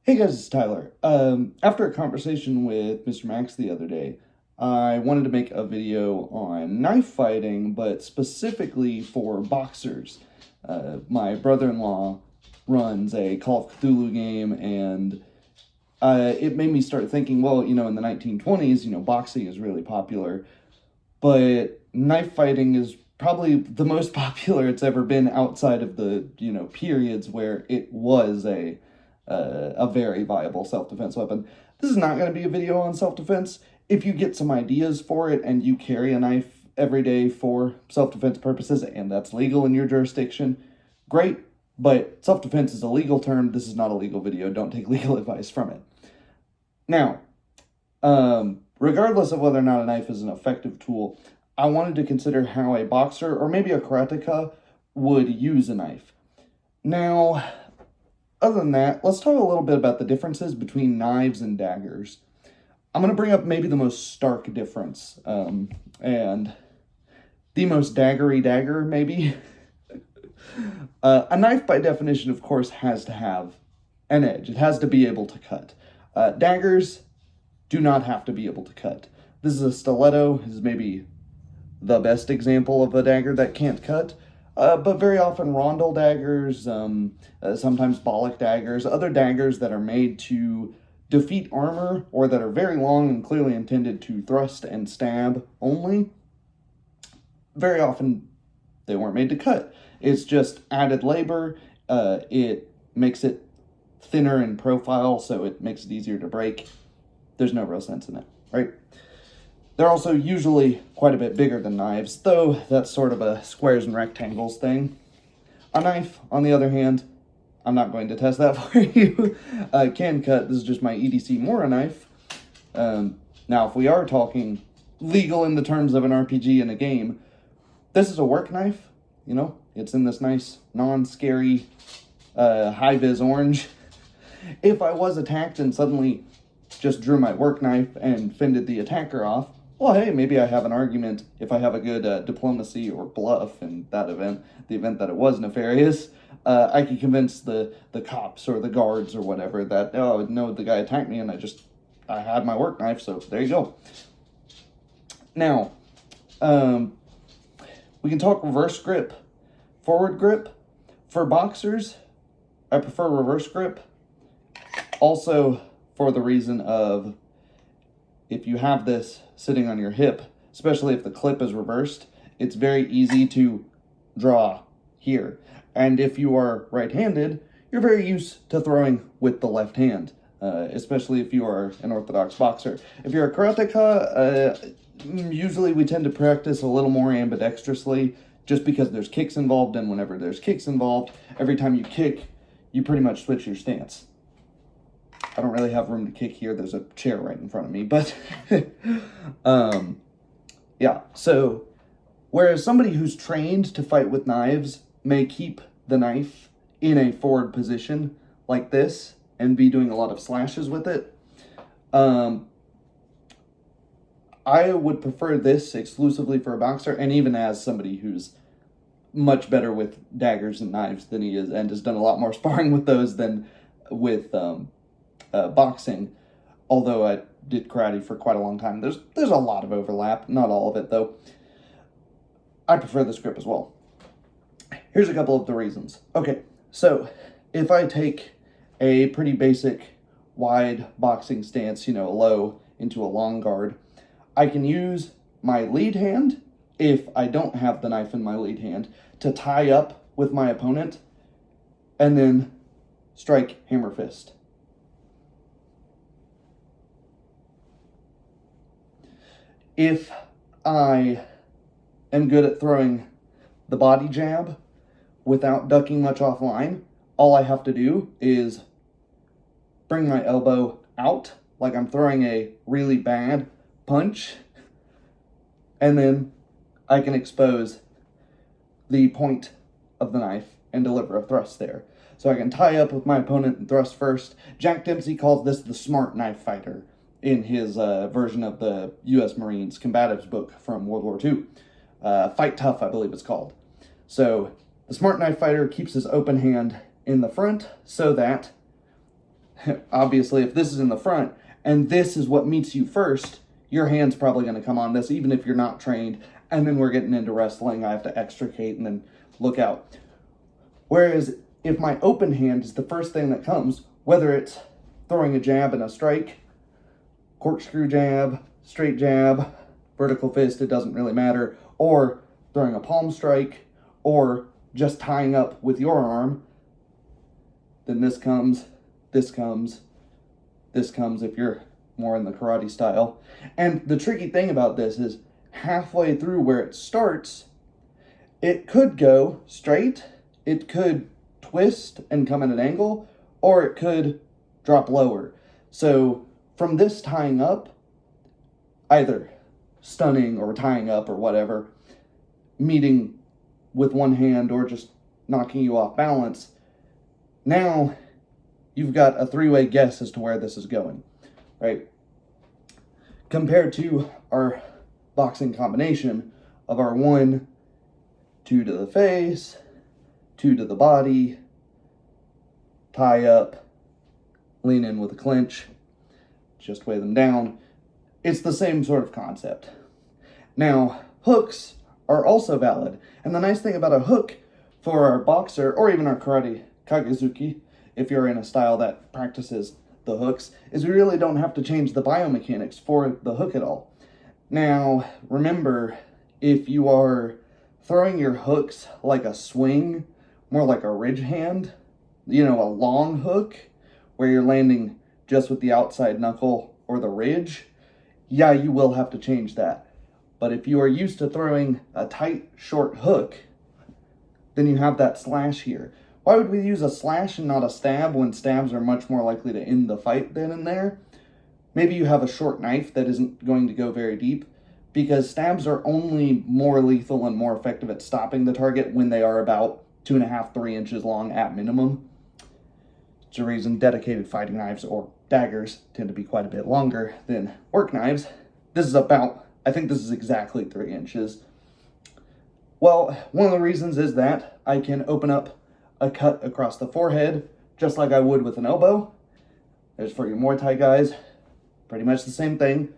Hey guys, it's Tyler. After a conversation with Mr. Max the other day, I wanted to make a video on knife fighting, but specifically for boxers. My brother-in-law runs a Call of Cthulhu game, and it made me start thinking, well, in the 1920s, boxing is really popular, but knife fighting is probably the most popular it's ever been outside of the, periods where it was a very viable self-defense weapon. This is not going to be a video on self-defense. If you get some ideas for it and you carry a knife every day for self-defense purposes and that's legal in your jurisdiction, great, but self-defense is a legal term. This is not a legal video. Don't take legal advice from it. Now, regardless of whether or not a knife is an effective tool, I wanted to consider how a boxer or maybe a karateka would use a knife. Now, other than that, let's talk a little bit about the differences between knives and daggers. I'm going to bring up maybe the most stark difference, and the most daggery dagger, maybe. A knife, by definition, of course, has to have an edge. It has to be able to cut. Daggers do not have to be able to cut. This is a stiletto. This is maybe the best example of a dagger that can't cut. But very often rondel daggers, sometimes bollock daggers, other daggers that are made to defeat armor or that are very long and clearly intended to thrust and stab only, very often they weren't made to cut. It's just added labor. It makes it thinner in profile, so it makes it easier to break. There's no real sense in it, right? They're also usually quite a bit bigger than knives, though that's sort of a squares and rectangles thing. A knife, on the other hand, I'm not going to test that for you, can cut. This is just my EDC Mora knife. Now, if we are talking legal in the terms of an RPG in a game, this is a work knife. It's in this nice, non-scary, high-vis orange. If I was attacked and suddenly just drew my work knife and fended the attacker off, well, hey, maybe I have an argument if I have a good diplomacy or bluff in that event, the event that it was nefarious. I can convince the cops or the guards or whatever that, oh, no, the guy attacked me and I had my work knife, so there you go. Now, we can talk reverse grip, forward grip. For boxers, I prefer reverse grip. Also, for the reason of if you have this sitting on your hip, especially if the clip is reversed, it's very easy to draw here. And if you are right-handed, you're very used to throwing with the left hand, especially if you are an orthodox boxer. If you're a karateka, usually we tend to practice a little more ambidextrously just because there's kicks involved, and whenever there's kicks involved, every time you kick, you pretty much switch your stance. I don't really have room to kick here. There's a chair right in front of me, but yeah. So whereas somebody who's trained to fight with knives may keep the knife in a forward position like this and be doing a lot of slashes with it, I would prefer this exclusively for a boxer, and even as somebody who's much better with daggers and knives than he is, and has done a lot more sparring with those than with boxing, although I did karate for quite a long time. There's a lot of overlap, not all of it though. I prefer this grip as well. Here's a couple of the reasons. Okay, so if I take a pretty basic wide boxing stance, low into a long guard, I can use my lead hand, if I don't have the knife in my lead hand, to tie up with my opponent and then strike hammer fist. If I am good at throwing the body jab without ducking much offline, all I have to do is bring my elbow out like I'm throwing a really bad punch, and then I can expose the point of the knife and deliver a thrust there. So I can tie up with my opponent and thrust first. Jack Dempsey calls this the smart knife fighter in his version of the U.S. Marines Combatives book from World War II. Fight Tough, I believe it's called. So the smart knife fighter keeps his open hand in the front so that Obviously, if this is in the front and this is what meets you first, your hand's probably going to come on this, even if you're not trained. And then we're getting into wrestling. I have to extricate and then look out. Whereas if my open hand is the first thing that comes, whether it's throwing a jab and a strike, corkscrew jab, straight jab, vertical fist, it doesn't really matter, or throwing a palm strike, or just tying up with your arm, then this comes, this comes, this comes if you're more in the karate style. And the tricky thing about this is halfway through where it starts, it could go straight, it could twist and come at an angle, or it could drop lower. So from this tying up, either stunning or tying up or whatever, meeting with one hand or just knocking you off balance, now you've got a three-way guess as to where this is going, right? Compared to our boxing combination of our 1, 2 to the face, 2 to the body, tie up, lean in with a clinch, just weigh them down. It's the same sort of concept. Now, hooks are also valid. And the nice thing about a hook for our boxer, or even our karate kagezuki, if you're in a style that practices the hooks, is we really don't have to change the biomechanics for the hook at all. Now, remember, if you are throwing your hooks like a swing, more like a ridge hand, a long hook, where you're landing just with the outside knuckle or the ridge, yeah, you will have to change that. But if you are used to throwing a tight, short hook, then you have that slash here. Why would we use a slash and not a stab when stabs are much more likely to end the fight then and there? Maybe you have a short knife that isn't going to go very deep, because stabs are only more lethal and more effective at stopping the target when they are about 2.5, 3 inches long at minimum. It's a reason dedicated fighting knives or daggers tend to be quite a bit longer than work knives. I think this is exactly 3 inches. Well, one of the reasons is that I can open up a cut across the forehead just like I would with an elbow. There's for your Muay Thai guys, pretty much the same thing.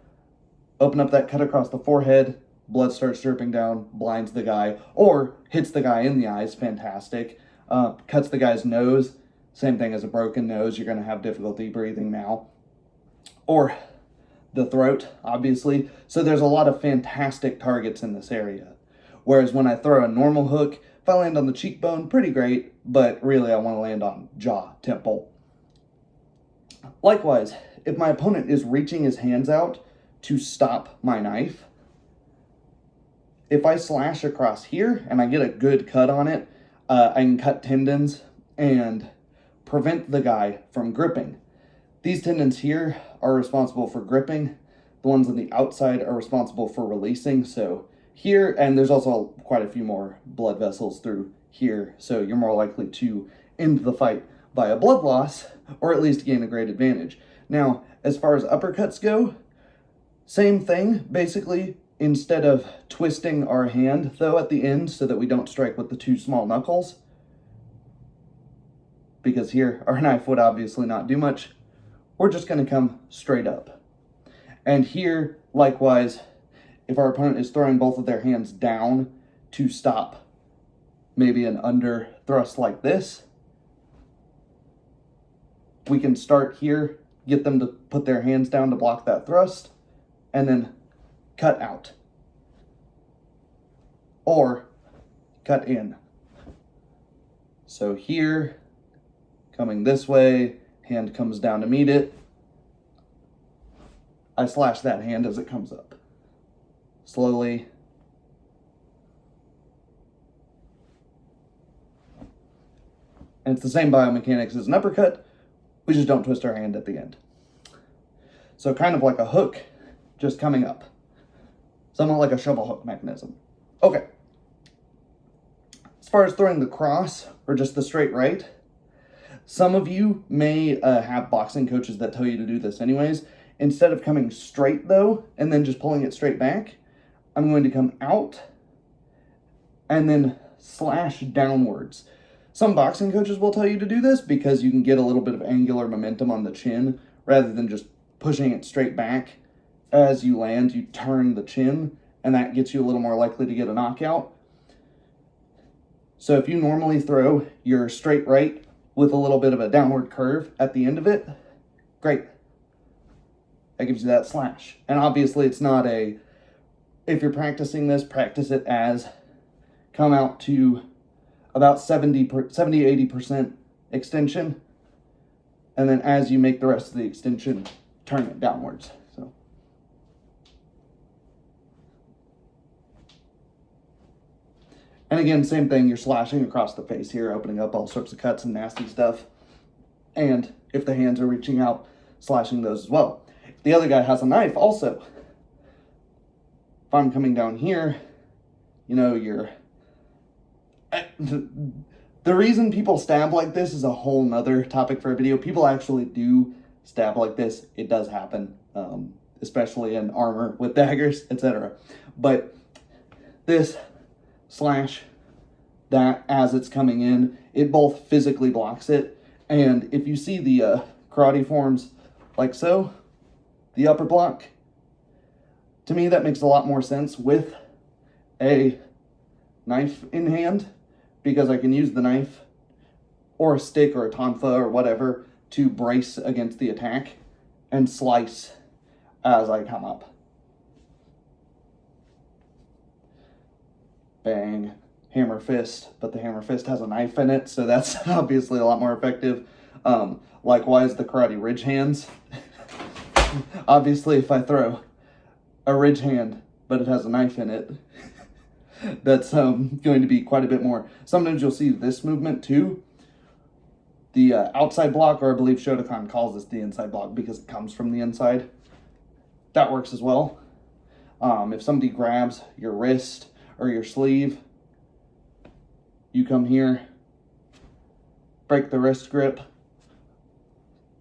Open up that cut across the forehead, blood starts dripping down, blinds the guy, or hits the guy in the eyes, fantastic. Cuts the guy's nose, same thing as a broken nose, you're going to have difficulty breathing now. Or the throat, obviously. So there's a lot of fantastic targets in this area. Whereas when I throw a normal hook, if I land on the cheekbone, pretty great, but really I want to land on jaw, temple. Likewise, if my opponent is reaching his hands out to stop my knife, if I slash across here and I get a good cut on it, I can cut tendons and prevent the guy from gripping. These tendons here are responsible for gripping. The ones on the outside are responsible for releasing. So here, and there's also quite a few more blood vessels through here, so you're more likely to end the fight via blood loss, or at least gain a great advantage. Now, as far as uppercuts go, same thing. Basically, instead of twisting our hand, though, at the end so that we don't strike with the 2 small knuckles, because here our knife would obviously not do much, we're just going to come straight up. And here, likewise, if our opponent is throwing both of their hands down to stop maybe an under thrust like this, we can start here, get them to put their hands down to block that thrust, and then cut out. Or cut in. So here, coming this way, hand comes down to meet it. I slash that hand as it comes up. Slowly. And it's the same biomechanics as an uppercut, we just don't twist our hand at the end. So kind of like a hook, just coming up. Somewhat like a shovel hook mechanism. Okay. As far as throwing the cross, or just the straight right, some of you may have boxing coaches that tell you to do this anyways. Instead of coming straight though, and then just pulling it straight back, I'm going to come out and then slash downwards. Some boxing coaches will tell you to do this because you can get a little bit of angular momentum on the chin rather than just pushing it straight back. As you land, you turn the chin, and that gets you a little more likely to get a knockout. So if you normally throw your straight right with a little bit of a downward curve at the end of it, great. That gives you that slash. And obviously it's not a, if you're practicing this, practice it as come out to about 70-80% extension. And then as you make the rest of the extension, turn it downwards. So. And again, same thing, you're slashing across the face here, opening up all sorts of cuts and nasty stuff. And if the hands are reaching out, slashing those as well. If the other guy has a knife also, if I'm coming down here, you know, the reason people stab like this is a whole nother topic for a video. People actually do stab like this. It does happen, especially in armor with daggers, etc. But this slash that as it's coming in, it both physically blocks it. And if you see the karate forms like so, the upper block, to me that makes a lot more sense with a knife in hand, because I can use the knife or a stick or a tonfa or whatever to brace against the attack and slice as I come up. Bang, hammer fist, but the hammer fist has a knife in it, so that's obviously a lot more effective. Likewise, the karate ridge hands. Obviously, if I throw a ridge hand, but it has a knife in it, that's going to be quite a bit more. Sometimes you'll see this movement too. The outside block, or I believe Shotokan calls this the inside block because it comes from the inside. That works as well. If somebody grabs your wrist or your sleeve, you come here, break the wrist grip,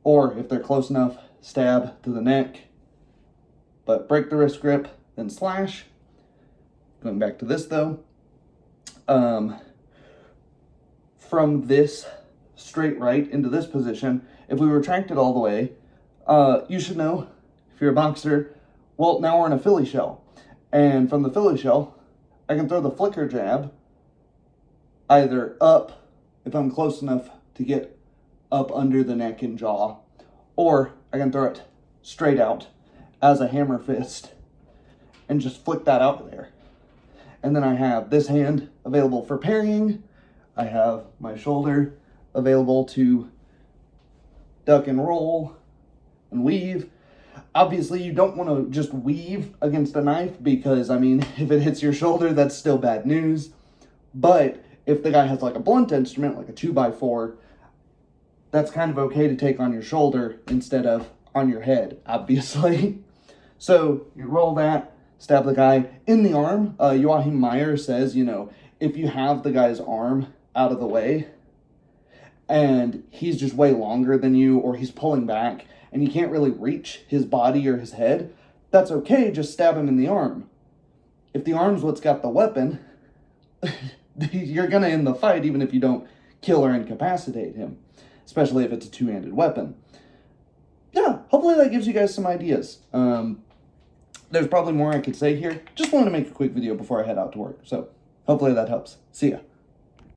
or if they're close enough, stab to the neck, but break the wrist grip, then slash. Going back to this though, from this straight right into this position, if we retract it all the way, you should know, if you're a boxer, well, now we're in a Philly shell. And from the Philly shell, I can throw the flicker jab either up, if I'm close enough to get up under the neck and jaw, or I can throw it straight out as a hammer fist and just flick that out there. And then I have this hand available for parrying. I have my shoulder available to duck and roll and weave. Obviously, you don't want to just weave against a knife because, I mean, if it hits your shoulder, that's still bad news. But if the guy has like a blunt instrument, like a 2x4, that's kind of okay to take on your shoulder instead of on your head, obviously. So you roll that, stab the guy in the arm. Joachim Meyer says, you know, if you have the guy's arm out of the way and he's just way longer than you, or he's pulling back and you can't really reach his body or his head, that's okay, just stab him in the arm. If the arm's what's got the weapon, you're gonna end the fight even if you don't kill or incapacitate him, especially if it's a two-handed weapon. Yeah, hopefully that gives you guys some ideas. There's probably more I could say here. Just wanted to make a quick video before I head out to work. So hopefully that helps. See ya.